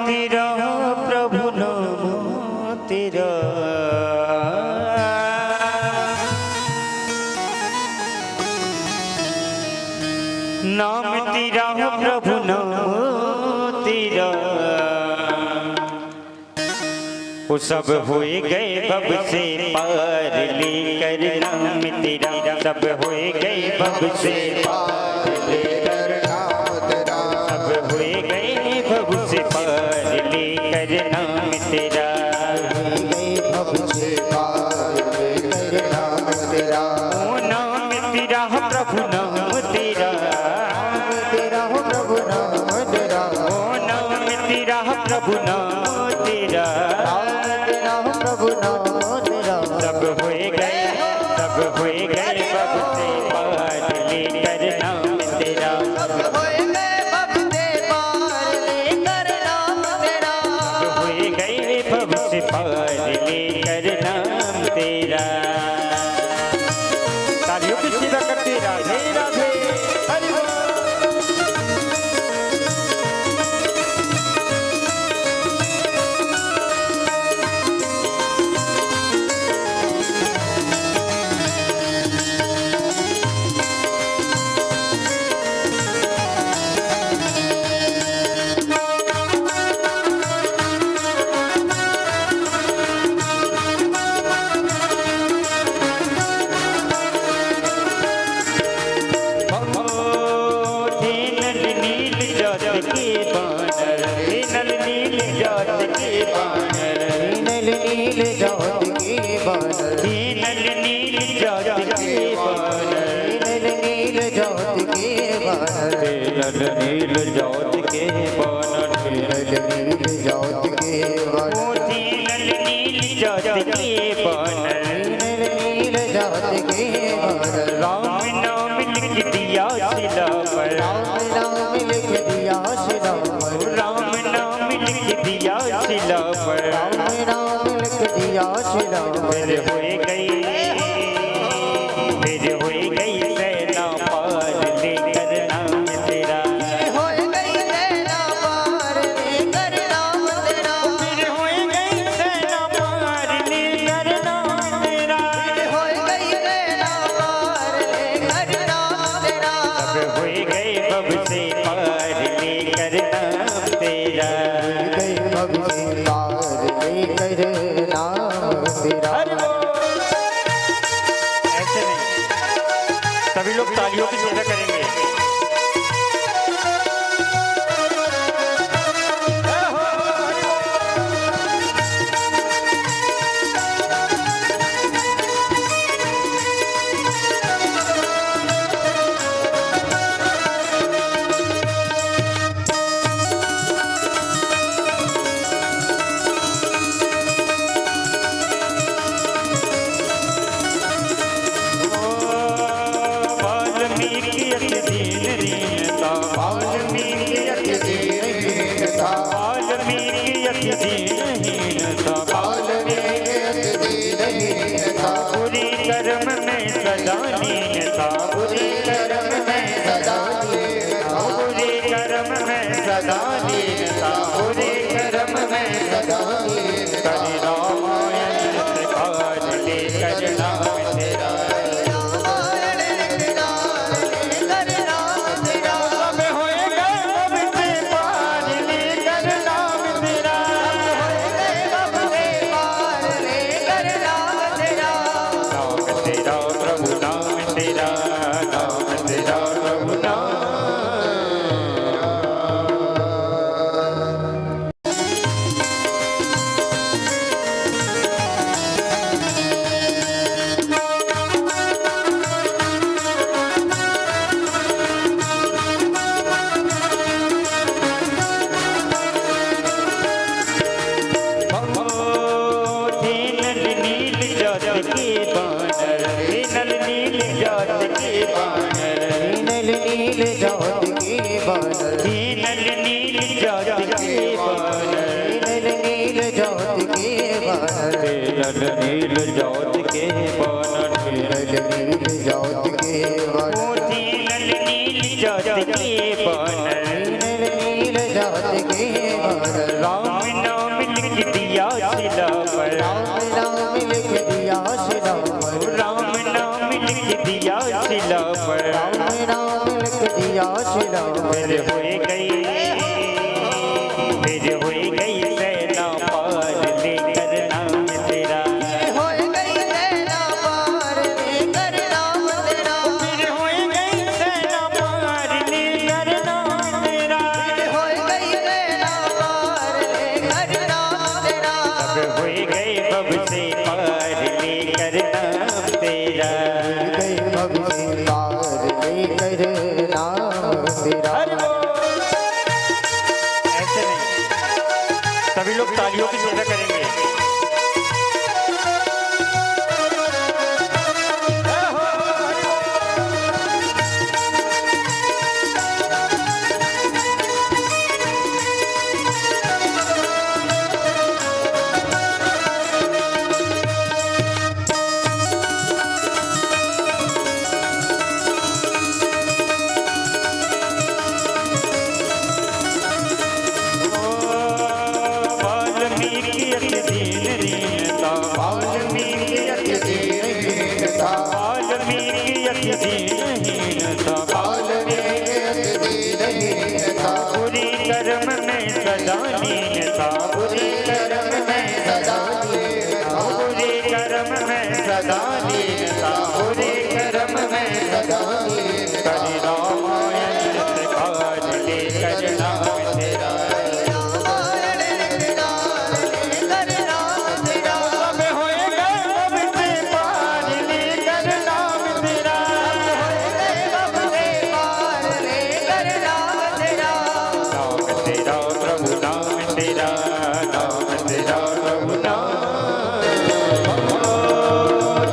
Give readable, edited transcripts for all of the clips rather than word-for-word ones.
तेरा प्रभु नाम तेरा, नाम तेरा प्रभु नाम तेरा। वो सब होए गए भव से पार लेकर नाम तेरा, सब होए गए भव से पार लेकर नाम तेरा, सब होए गए भव से पार लेकर नाम तेरा, भव से पार लेकर नाम तेरा। ओ नाम तेरा प्रभु नाम तेरा, तेरा हो प्रभु नाम तेरा, ओ नाम तेरा प्रभु नाम तेरा, प्रभु नाम तेरा। सब होए गए भव से पार लेकर नाम तेरा, सब होए गए भव से पार लेकर नाम तेरा, सब होए गए भव से पार लेकर नाम तेरा। तालियों की सेवा करते राधे राधे हरि बोल। नील जात के बानर, नील नील जात के बानर, नील जात के बानर, नील जात के बानर, नील जात के बानर, नील जात के बानर, नील जात के बानर। राम नाम लिख दिया शिला पर, राम नाम लिख दिया शिला पर, राम नाम लिख दिया शिला पर, दिया शिला पर। होए गई सेना पार लेकर नाम तेरा, होए गई सेना पार लेकर नाम तेरा, होए गई सेना पार लेकर नाम तेरा, होए गई सेना पार लेकर नाम तेरा। सब होए गए भव से पार लेकर नाम तेरा, गए भव से पार लेकर नाम तेरा। ऐसे नहीं, सभी लोग तालियों की सेवा करेंगे। बुरी कर्म में सदा नीनता, बुरी कर्म में सदा नीनता, बुरी कर्म में सदा नीनता, बुरी कर्म में सदा नीनता। रामायण प्रकार लेकर नाम तेरा, नील जात के बानर, नील नील जात के बानर, नील जात के बानर, नील जात के बानर, नील जात के बानर, नील जात के बानर, नील जात के बानर। फिर हो गई सेना पार लेकर नाम तेरा, हो गई सेना पार लेकर नाम तेरा, फिर हो गई सेना पार लेकर नाम तेरा, हो गई सेना पार लेकर नाम तेरा, सब हो गए बब से पार लेकर नाम तेरा। गई भव से पार लेकर नाम तेरा। ऐसे नहीं, सभी लोग तालियों की सेवा करेंगे। वाल्मीकि अति दीन दीनता, वाल्मीकि अति दीन दीनता, वाल्मीकि अति दीन हीनता, वाल्मीकि अति दीन दीनता, बुरी कर्म में सदा नीनता, बुरी कर्म में सदा नीनता, बुरी कर्म में सदा नीनता, बुरी कर्म में सदा नीनता, करि रामायण काज लेकर नाम तेरा, रामायण निराल लेकर नाम तेरा, सब होए गए बब से पार लेकर नाम तेरा, गए बब से पार लेकर नाम तेरा, नाम तेरा प्रभु नाम तेरा, नाम तेरा प्रभु नाम।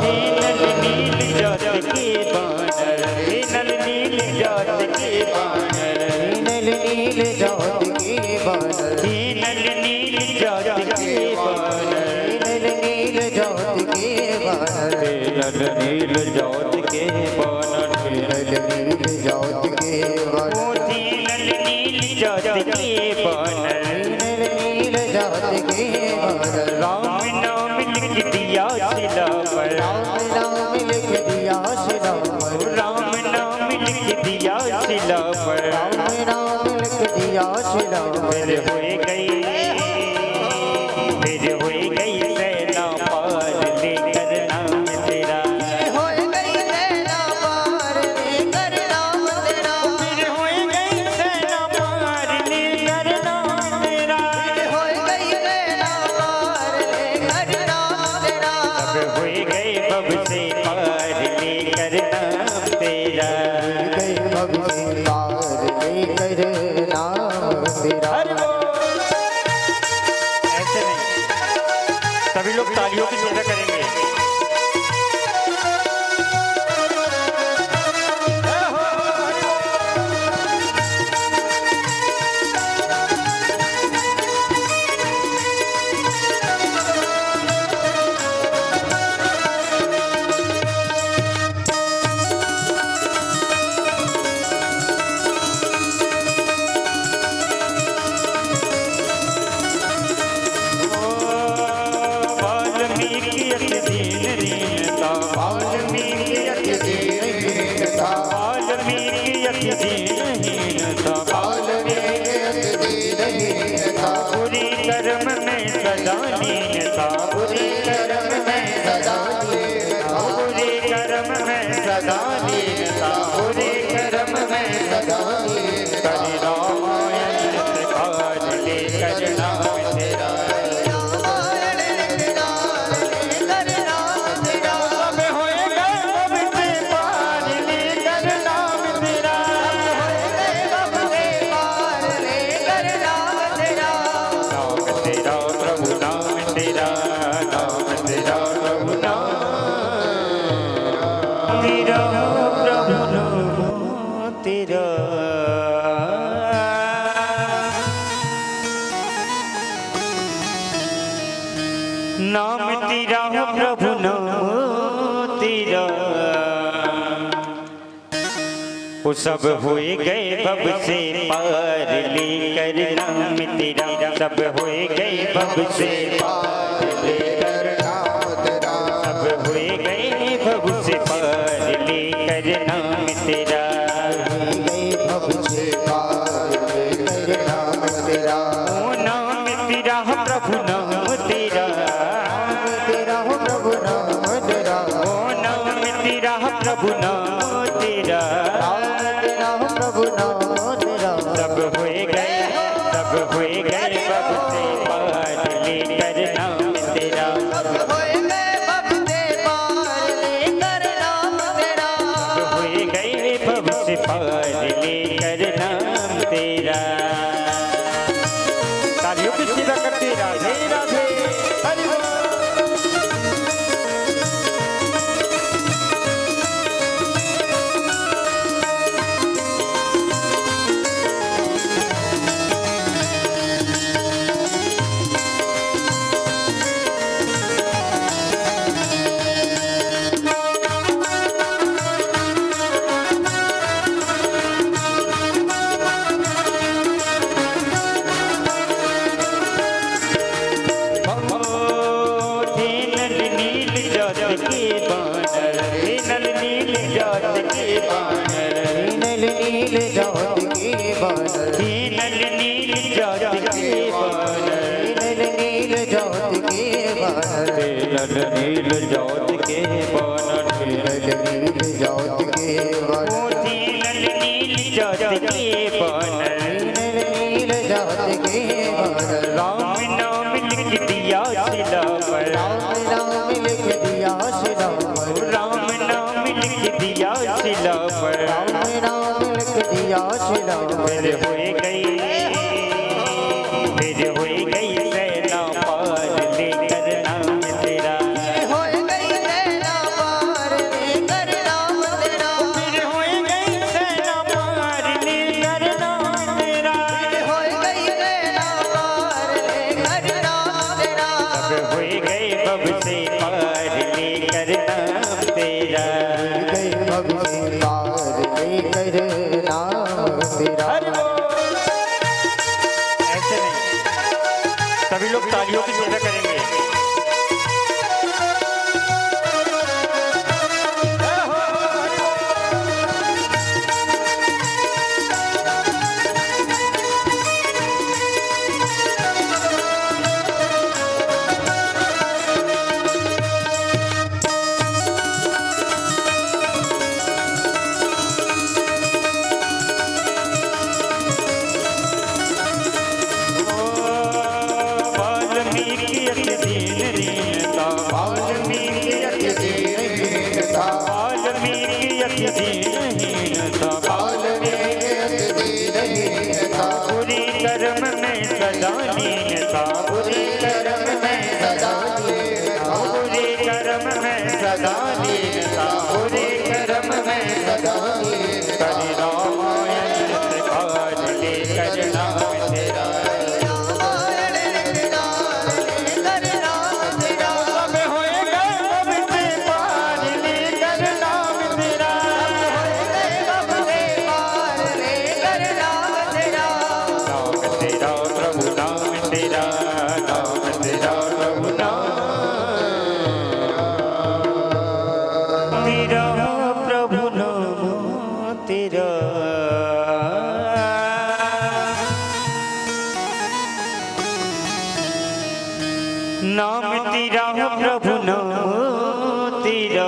दीनल नील जात के बानर, दीनल नील जात के बानर, नील नील जात के बानर, दीनल नील जात के बानर, नील नील जात के बानर, दीनल नील जात के बानर, नील नील जात के बानर, ओ दीनल नील जात के बानर, नील नील जात के बानर, राम नाम लिख दिया शिला पर, राम नाम लिख दिया शिला पर, राम नाम लिख दिया शिला पर, राम नाम लिख दिया शिला पर, फिर हो गई, फिर हो गई सेना पार लेकर नाम तेरा, हो गई सेना पार लेकर नाम तेरा, फिर हो गई सेना पार लेकर नाम तेरा, हो गई सेना पार लेकर नाम तेरा, सब हो गए बब से पार लेकर नाम तेरा। गई भव से पार लेकर नाम तेरा। ऐसे नहीं, सभी लोग तालियों की सेवा करेंगे। वाल्मीकि अति दीन दीनता, वाल्मीकि अति दीन दीनता, वाल्मीकि अति दीन हीनता, वाल्मीकि अति दीन दीनता, बुरी कर्म में सदा नीनता, बुरी कर्म में सदा नीनता, बुरी कर्म में सदा नीनता, बुरी कर्म में सदा नीनता, करि रामायण काज लेकर नाम तेरा, रामायण निराल लेकर नाम तेरा, सब होए गए बब से पार लेकर नाम तेरा, गए बब से पार लेकर नाम तेरा, नाम तेरा प्रभु नाम तेरा, नाम तेरा प्रभु नाम तेरा, प्रभु नाम तेरा। नाम तेरा प्रभु नाम तेरा, वो सब होए गए बब से पार लेकर नाम तेरा, सब होए गए बब से पार लेकर नाम तेरा, सब होए गए बब से पार लेकर नाम तेरा, गई भव से पार लेकर नाम तेरा, ओ सेवा करते राधे राधे हरि बोल। नील जात के बानर नील नील जात के बानर नील जात के बानर नील जात के बानर नील जात के बानर नील जात के बानर नील जात के बानर राम नाम लिख दिया शिला पर राम नाम लिख दिया शिला पर राम नाम लिख दिया शिला पर राम नाम लिख दिया शिला पर फिर होए गई सेना पार लेकर नाम तेरा होए गई सेना पार लेकर नाम तेरा फिर होए गई सेना पार लेकर नाम तेरा होए गई सेना पार लेकर नाम तेरा सब होए गए बब से पार लेकर नाम तेरा गई भक्ति पार लेकर नाम तेरा हरि बोल। ऐसे नहीं, सभी लोग तालियों की सेवा करेंगे। वाल्मीकि दीन दीनता वाल्मीकि दीनहीनता वाल्मीकि दीनहीनता बुरी कर्म में सदा लीनता बुरी कर्म में सदा लीनता बुरी कर्म में सदा लीनता बुरी कर्म में सदा लीनता रामायण से पार लेकर नाम तेरा सब होए गए बब से पार लेकर नाम तेरा नाम तेरा प्रभु नाम तेरा प्रभु नाम तेरा प्रभु नाम तेरा नाम तेरा प्रभु नाम तेरा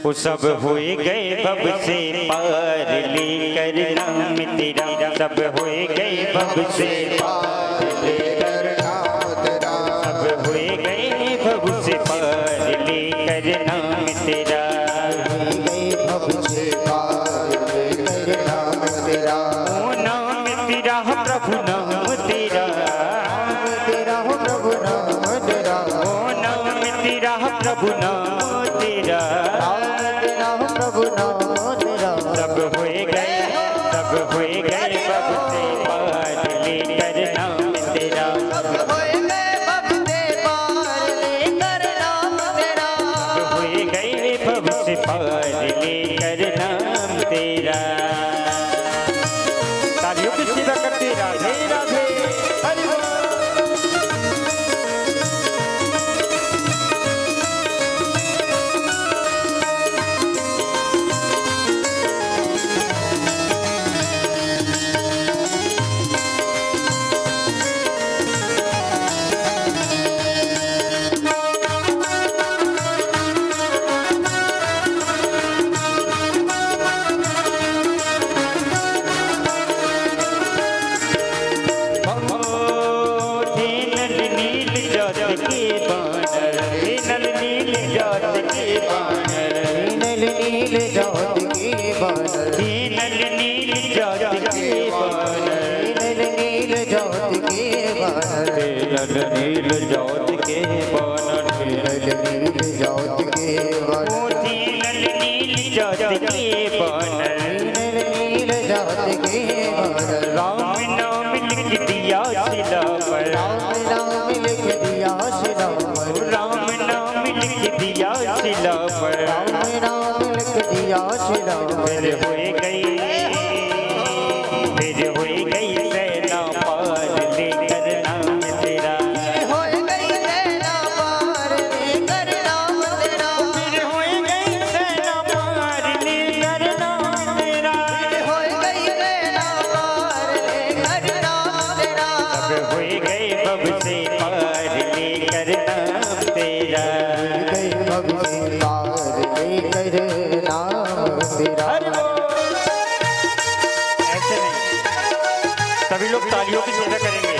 वो सब होए गए बब से पार लेकर नाम तेरा सब होए गए बब से पार लेकर सब होए गए बब से पार लेकर नाम तेरा ओ नाम तेरा प्रभु नाम तेरा ओ नाम तेरा प्रभु नाम तेरा सब होए गए बब से पार लेकर नाम तेरा सब होए गए बब से पार लेकर नाम तेरा। तालियों की सेवा करते राधे राधे हरि बोल। नील ज्योत के बनल तेरल नील ज्योत के बनल नील ज्योत के बनल तेरल नील ज्योत के बनल नील ज्योत के बनल राम नाम लिख दिया शिला पर राम नाम लिख दिया शिला पर राम नाम लिख दिया शिला पर राम नाम लिख दिया शिला पर फिर हुई गई सेना पार लेकर नाम तेरा हो गई सेना पार लेकर नाम तेरा फिर हुई गई सेना पार लेकर नाम तेरा हो गई सेना पार लेकर नाम तेरा सब हुई गई बब से पार लेकर नाम तेरा गई भव से पार लेकर नाम तेरा ऐसे नहीं, सभी लोग तालियों की सेवा करेंगे।